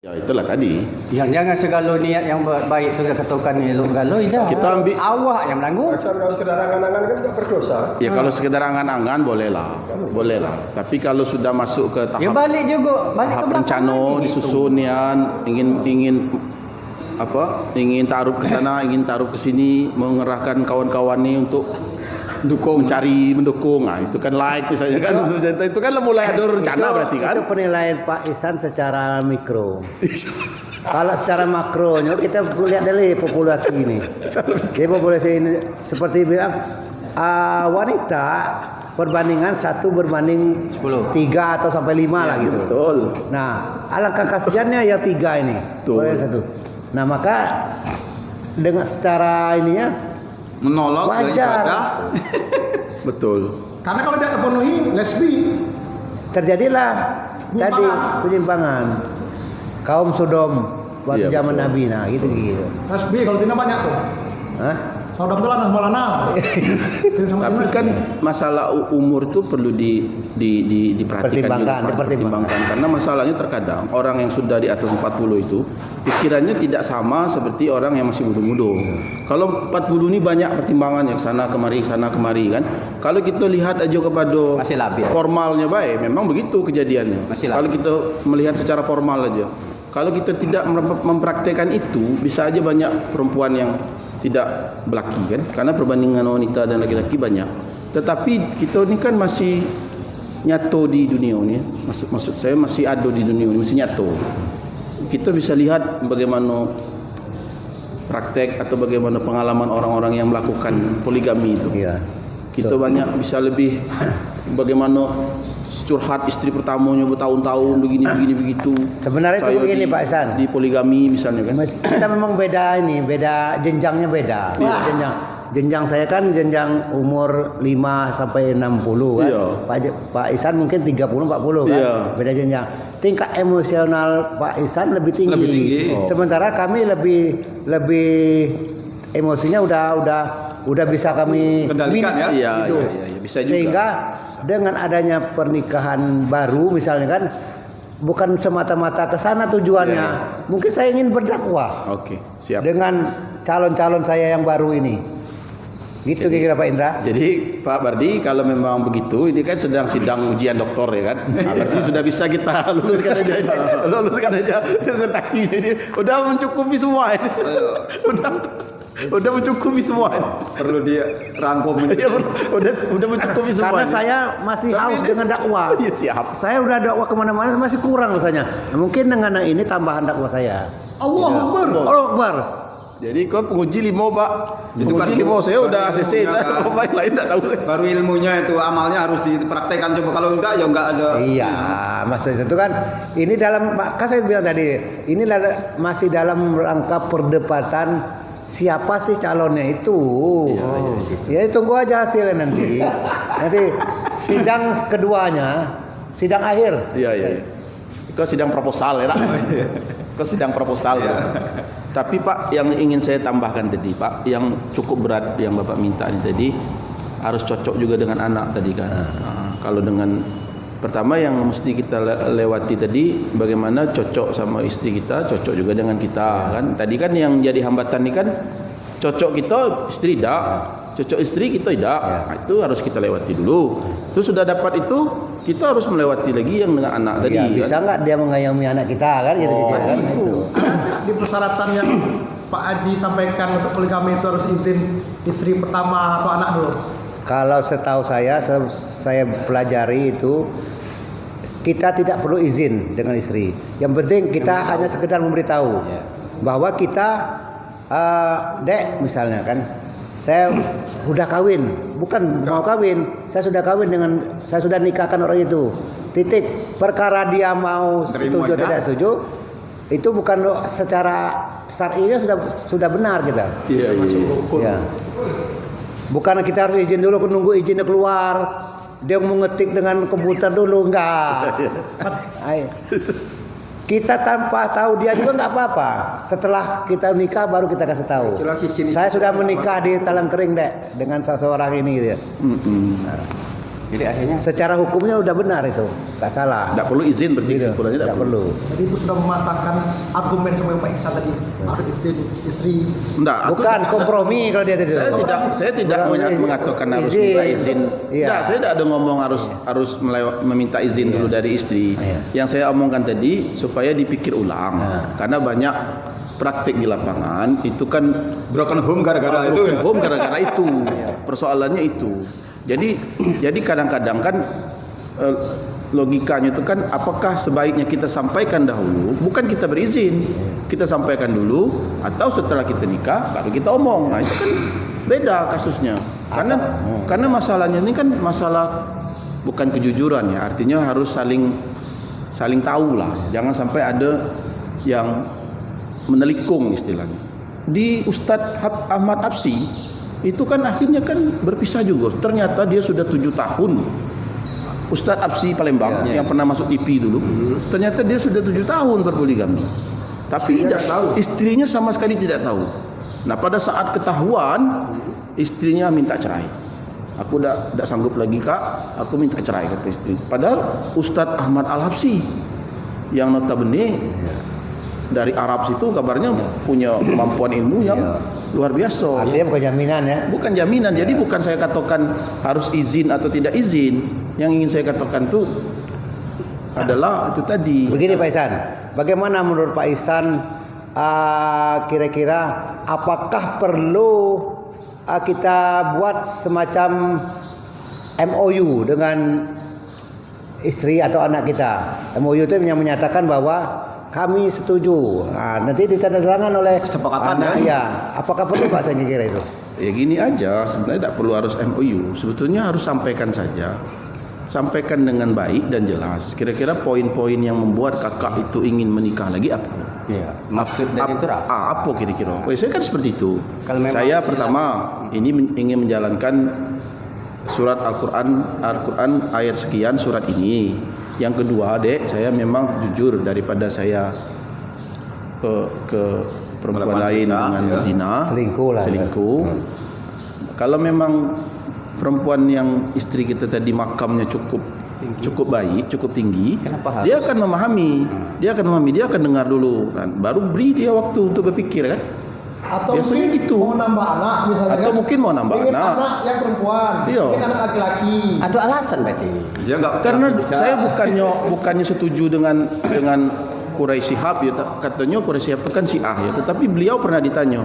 Ya itulah tadi. Yang jangan segala niat yang baik tu katakan elok galoi dah. Kita ambil awak yang melanggar. Kalau sekedar angan-angan kan tidak berdosa. Ya kalau sekedar angan-angan bolehlah. Bolehlah. Tapi kalau sudah masuk ke tahap Ya balik juga, balik tahap ke belakang rencana lagi disusun nian ingin taruh ke sana, ingin taruh ke sini, mengerahkan kawan-kawan ni untuk mendukung. Nah, itu kan like misalnya kan. Itu kan mulai ada rencana berarti kan. Itu penilaian Pak Ihsan secara mikro. Kalau secara makronya kita lihat dari populasi ini. Jadi populasi ini seperti bilang wanita perbandingan 1 berbanding 10. 3 atau sampai 5 lah gitu. Betul. Nah, alangkah kasihannya yang 3 ini. Betul. 1. Nah, maka dengan secara ininya menolong dari wajar. ibadah. Betul. Karena kalau tidak terpenuhi lesbi. Terjadilah tadi penyimpangan kaum Sodom waktu Iya, zaman betul. Nabi. Nah, gitu. Lesbi kalau tidak banyak tuh. Hah? Sodom itu lah malana. Tapi kan masalah umur tu perlu diperhatikan juga, dipertimbangkan. Karena masalahnya terkadang orang yang sudah di atas 40 itu pikirannya tidak sama seperti orang yang masih muda-muda. Kalau 40 ini banyak pertimbangannya ke sana kemari kan. Kalau kita lihat aja kepada Masih labil. formalnya baik, memang begitu kejadiannya. Masih Kalau kita melihat secara formal aja. Kalau kita tidak mempraktekkan itu, bisa aja banyak perempuan yang tidak berlaki kan, karena perbandingan wanita dan laki-laki banyak. Tetapi kita ni kan masih nyato di dunia ni. Maksud saya masih ada di dunia ni, masih nyato. Kita bisa lihat bagaimana praktek atau bagaimana pengalaman orang-orang yang melakukan poligami itu. Iya. Kita banyak bisa lebih bagaimana curhat istri pertamanya bertahun-tahun begini begitu. Sebenarnya itu Saya begini Pak Ihsan. di poligami misalnya kan. Kita memang beda jenjangnya beda. Jenjang saya kan jenjang umur 5 sampai 60 kan. Iya. Pak Ihsan mungkin 30 40 kan. Iya. Beda jenjang. Tingkat emosional Pak Ihsan lebih tinggi. Lebih tinggi. Sementara kami lebih emosinya udah bisa kami Kendalikan ya. Iya, gitu. iya, bisa juga. Sehingga dengan adanya pernikahan baru misalnya kan bukan semata-mata ke sana tujuannya. Iya. Mungkin saya ingin berdakwah Oke, siap. dengan calon-calon saya yang baru ini. Gitu kira-kira Pak Indra. Jadi Pak Bardi, kalau memang begitu, ini kan sedang sidang ujian doktor ya kan. Nah, berarti sudah bisa kita luluskan aja ini. Luluskan aja disertasinya ini. Udah mencukupi semua ini. Udah mencukupi semua ini. Perlu dirangkum ini. Ya, udah mencukupi semua. Karena ini. saya masih haus dengan dakwah. Iya, siap. Saya udah dakwah kemana-mana masih kurang rasanya. Nah, mungkin dengan ini tambahan dakwah saya. Allahu Akbar. Allah Akbar. Jadi kau penguji 5 Pak. Itu Penguji kan 5 saya udah baru ACC. ilmunya, kan. Baik lain tak tahu saya. Baru ilmunya itu amalnya harus dipraktekkan, coba kalau enggak ya enggak ada. Iya, maksudnya itu kan ini dalam maka saya bilang tadi ini masih dalam rangka perdebatan siapa sih calonnya itu. Ya tunggu aja hasilnya nanti. Nanti sidang keduanya, sidang akhir. Iya. Kau sidang proposal ya Pak. Kau sidang proposal ya. Tapi Pak, yang ingin saya tambahkan tadi Pak, yang cukup berat yang Bapak minta ini tadi harus cocok juga dengan anak tadi kan. Kalau dengan pertama yang mesti kita lewati tadi bagaimana cocok sama istri kita, cocok juga dengan kita kan. Tadi kan yang jadi hambatan ini kan cocok kita istri tidak, cocok istri kita tidak. Nah, itu harus kita lewati dulu. Itu sudah dapat itu, kita harus melewati lagi yang dengan anak tadi. Ya, bisa kan? nggak dia mengayomi anak kita kan gitu kan itu. Di persyaratan yang Pak Haji sampaikan untuk poligami itu harus izin istri pertama atau anak dulu. Kalau setahu saya pelajari itu kita tidak perlu izin dengan istri. Yang penting kita hanya sekedar memberitahu bahwa kita Dek misalnya kan saya sudah kawin, bukan mau kawin, saya sudah nikahkan orang itu. Titik. Perkara dia mau setuju atau tidak setuju itu bukan secara syar'inya sudah benar kita. Iya. Ya. Bukan kita harus izin dulu, nunggu izinnya keluar. Dia mau ngetik dengan komputer dulu, enggak. Kita tanpa tahu dia juga enggak apa-apa. Setelah kita nikah baru kita kasih tahu. Saya sudah menikah di Talang Kering, Dek, dengan seseorang ini gitu ya. Jadi akhirnya Secara hukumnya udah benar itu, nggak salah. Tidak perlu izin berarti Gitu. kesimpulannya Nggak perlu. Jadi itu sudah mematahkan argumen semua yang Pak Iksan tadi. Harus izin istri. Enggak, Bukan kompromi kalau dia tadi. saya tidak Bukan mengatakan harus izin. minta izin. Iya. Enggak, saya tidak ada ngomong harus meminta izin dulu dari istri. Iya. Yang saya omongkan tadi supaya dipikir ulang. Nah. Karena banyak praktik di lapangan itu kan Broken home gara-gara itu. broken home gara-gara itu. Persoalannya itu. Jadi kadang-kadang kan logikanya itu kan apakah sebaiknya kita sampaikan dahulu, bukan kita berizin, kita sampaikan dulu, atau setelah kita nikah baru kita omong. Nah itu kan beda kasusnya. Karena masalahnya ini kan masalah bukan kejujuran ya, artinya harus saling tahu lah. Jangan sampai ada yang menelikung istilahnya. Di Ustadz Ahmad Absi itu kan akhirnya kan berpisah juga. Ternyata dia sudah 7 tahun. Ustadz Absi Palembang yang pernah masuk TV dulu. Ternyata dia sudah 7 tahun berpoligami. Tapi istrinya sama sekali tidak tahu. Nah pada saat ketahuan istrinya minta cerai. Aku tidak sanggup lagi kak, aku minta cerai kata istri. Padahal Ustadz Ahmad Al-Habsi yang notabene dari Arab situ kabarnya punya kemampuan ilmu yang luar biasa. Artinya bukan jaminan ya. Bukan jaminan. Jadi bukan saya katakan harus izin atau tidak izin. Yang ingin saya katakan itu adalah itu tadi. Begini Pak Ihsan, bagaimana menurut Pak Ihsan kira-kira apakah perlu kita buat semacam MOU dengan istri atau anak kita? MOU itu yang menyatakan bahwa kami setuju. Nah, nanti ditandatangani oleh Kesepakatan, anak. ya? Ya. Apakah perlu Pak saya kira itu? Ya gini aja, sebenarnya tidak perlu harus MOU. Sebetulnya harus sampaikan saja. Sampaikan dengan baik dan jelas. Kira-kira poin-poin yang membuat kakak itu ingin menikah lagi apa? iya, maksud dari itu apa? Apa kira-kira? Saya kan seperti itu. Kalau memang Saya silakan. pertama ini ingin menjalankan surat Al-Quran ayat sekian surat ini. Yang kedua, Dek, saya memang jujur daripada saya ke perempuan Melakukan lain zina, dengan ya. berzina, Selingkuh lah. Kalau memang perempuan yang istri kita tadi makamnya cukup baik, cukup tinggi, Kenapa harus? dia akan memahami, dia akan dengar dulu, dan baru beri dia waktu untuk berpikir kan. Atau Biasanya mungkin gitu. mau nambah anak misalnya. Atau mungkin mau nambah Ingin anak. yang perempuan. Iya. Ingin anak laki-laki. Ada alasan berarti. Dia enggak Karena saya bukannya setuju dengan Quraisy Shihab ya, katanya Quraisy Shihab itu kan Syiah ya, tetapi beliau pernah ditanya,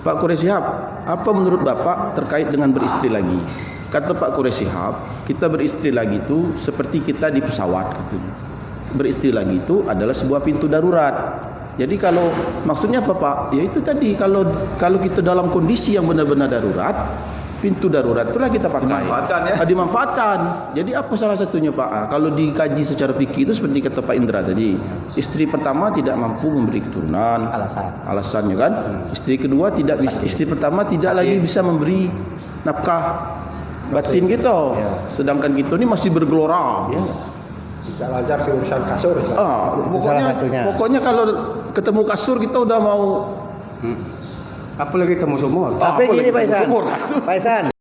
Pak Quraisy Shihab, apa menurut Bapak terkait dengan beristri lagi? Kata Pak Quraisy Shihab, kita beristri lagi itu seperti kita di pesawat katanya. Beristri lagi itu adalah sebuah pintu darurat. Jadi kalau maksudnya apa Pak? Ya itu tadi kalau kita dalam kondisi yang benar-benar darurat, pintu darurat itulah kita pakai. Dimanfaatkan, ya? Dimanfaatkan. Jadi apa salah satunya Pak? Kalau dikaji secara fikih itu seperti kata Pak Indra tadi, istri pertama tidak mampu memberi keturunan. Alasannya kan? Istri kedua istri pertama tidak lagi bisa memberi nafkah batin kita. Sedangkan kita ini masih bergelora. Tidak lancar di urusan kasur. salah satunya. Pokoknya kalau ketemu kasur kita udah mau Apalagi temu semua. Tapi apa gini lagi Pak ketemu Ihsan. sumur. Pak Ihsan.